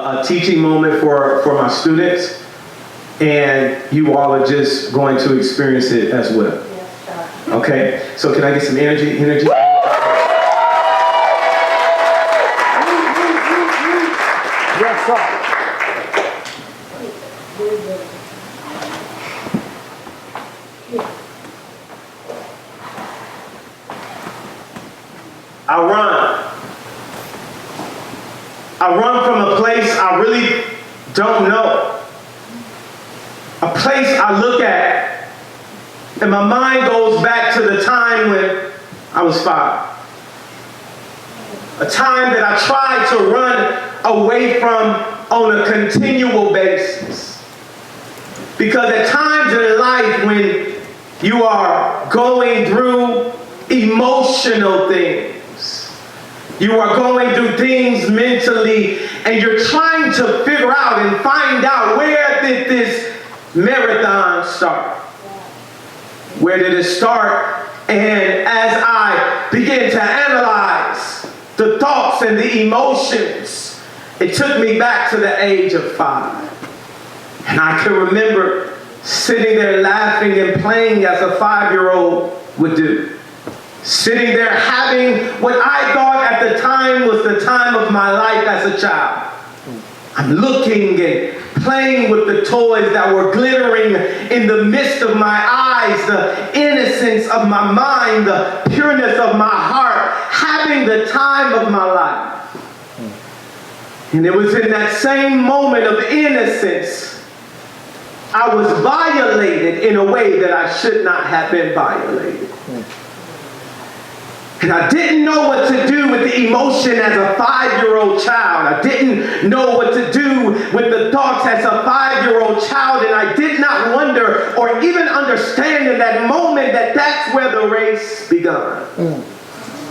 a teaching moment for my students, and you all are just going to experience it as well. Okay, so can I get some energy? Yes, sir. I run from a place I really don't know. A place I look at and my mind goes back to the time when I was 5. A time that I tried to run away from on a continual basis. Because at times in life when you are going through emotional things, you are going through things mentally, and you're trying to figure out and find out, where did this marathon start? Where did it start? And as I began to analyze the thoughts and the emotions, it took me back to the age of 5. And I can remember sitting there laughing and playing as a 5-year-old would do. Sitting there having what I thought at the time was the time of my life as a child. I'm looking and playing with the toys that were glittering in the midst of my eyes, the innocence of my mind, the pureness of my heart, having the time of my life. And it was in that same moment of innocence I was violated in a way that I should not have been violated. And I didn't know what to do with the emotion as a 5-year-old child. I didn't know what to do with the thoughts as a 5-year-old child. And I did not wonder or even understand in that moment that that's where the race began.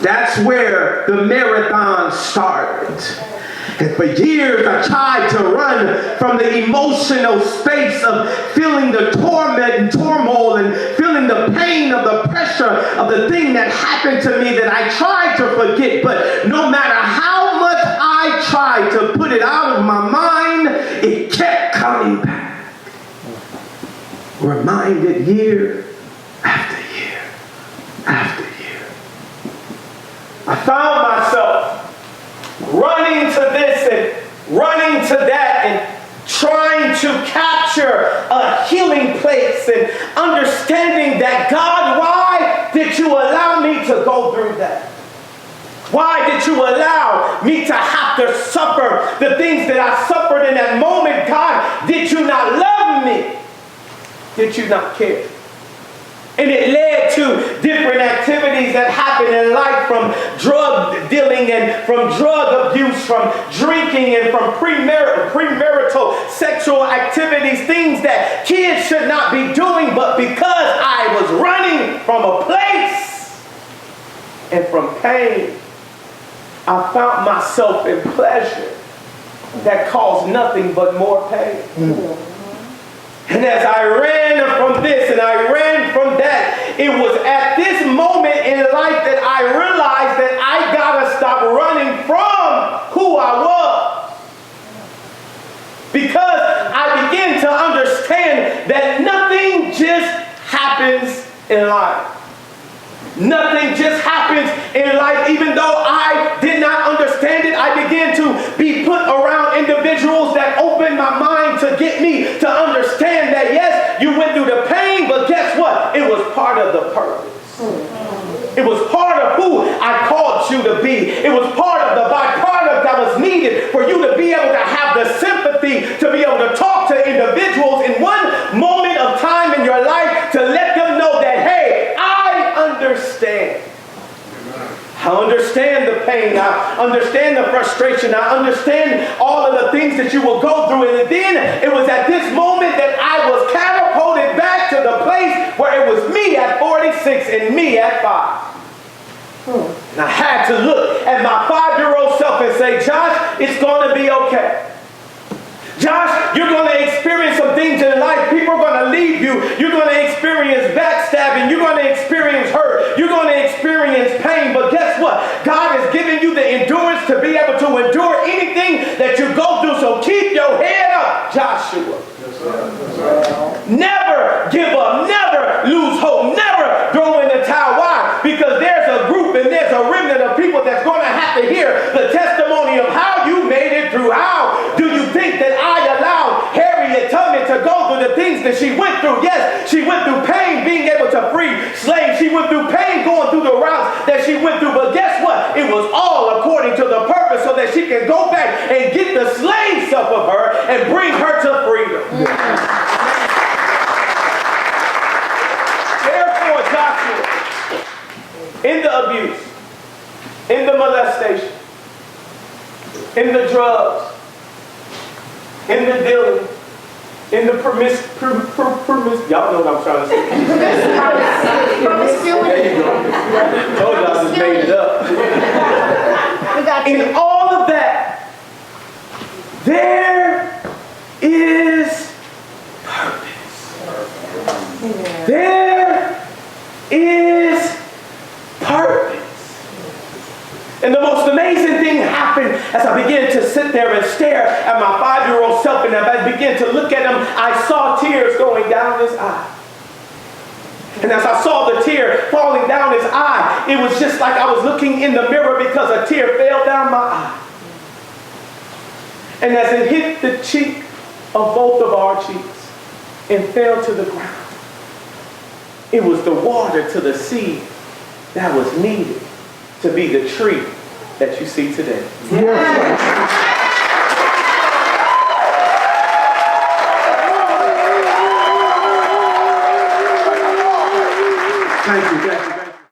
That's where the marathon started. And for years I tried to run from the emotional space of feeling the torment and turmoil and feeling the pain of the pressure of the thing that happened to me that I tried to forget. But no matter how much I tried to put it out of my mind, it kept coming back. Reminded year after year after year. I found myself running to this and running to that and trying to capture a healing place and understanding that, God, why did you allow me to go through that? Why did you allow me to have to suffer the things that I suffered in that moment? God, did you not love me? Did you not care? And it led to different activities that happen in life, from drug dealing and from drug abuse, from drinking and from premarital sexual activities, things that kids should not be doing. But because I was running from a place and from pain, I found myself in pleasure that caused nothing but more pain. And as I ran from this and I ran from that, it was at this moment in life that I realized that I gotta stop running from who I was. Because I began to understand that nothing just happens in life. Nothing just happens in life. Even though I did not understand it, I began to be put around individuals that opened my mind to get me to understand that, yes, you went through the pain, but guess what? It was part of the purpose. It was part of who I called you to be. It was part of the byproduct that was needed for you to be able to have the sympathy, to be able to talk to individuals in one moment of time in your life, to let them know that, hey, I understand. I understand the pain. I understand the frustration. I understand all of the things that you will go through. And then it was at this moment that I was catapulted back to the place where it was me at 46 and me at 5. And I had to look at my 5-year-old self and say, Josh, it's going to be okay. Josh, you're going to experience some things in life. People are going to leave you. You're going to experience backstabbing. You're going to experience hurt. You're going to experience pain. But guess what? God has given you the endurance to be able to endure anything thing that you go through. So keep your head up, Joshua. Never give up, never lose hope, never throw in the towel. Why? Because there's a group and there's a remnant of people that's going to have to hear the testimony of how you made it through. How do you think that I allowed Harriet Tubman to go through the things that she went through? Yes, she went through pain being able to free slaves. She went through pain going through the routes that she went through. But guess what? It was all according to the purpose so that she can go back and get the slaves off of her and bring her to freedom. Therefore, Joshua, in the abuse, in the molestation, in the drugs, in the dealing, in the y'all know what I'm trying to say. There you go. Told y'all I just made it up. In all of that, there is purpose. There is purpose. And the most amazing thing happened as I began to sit there and stare at my 5-year-old self, and as I began to look at him, I saw tears going down his eye. And as I saw the tear falling down his eye, it was just like I was looking in the mirror because a tear fell down my eye. And as it hit the cheek of both of our cheeks and fell to the ground, it was the water to the seed that was needed to be the tree that you see today. Yes, sir.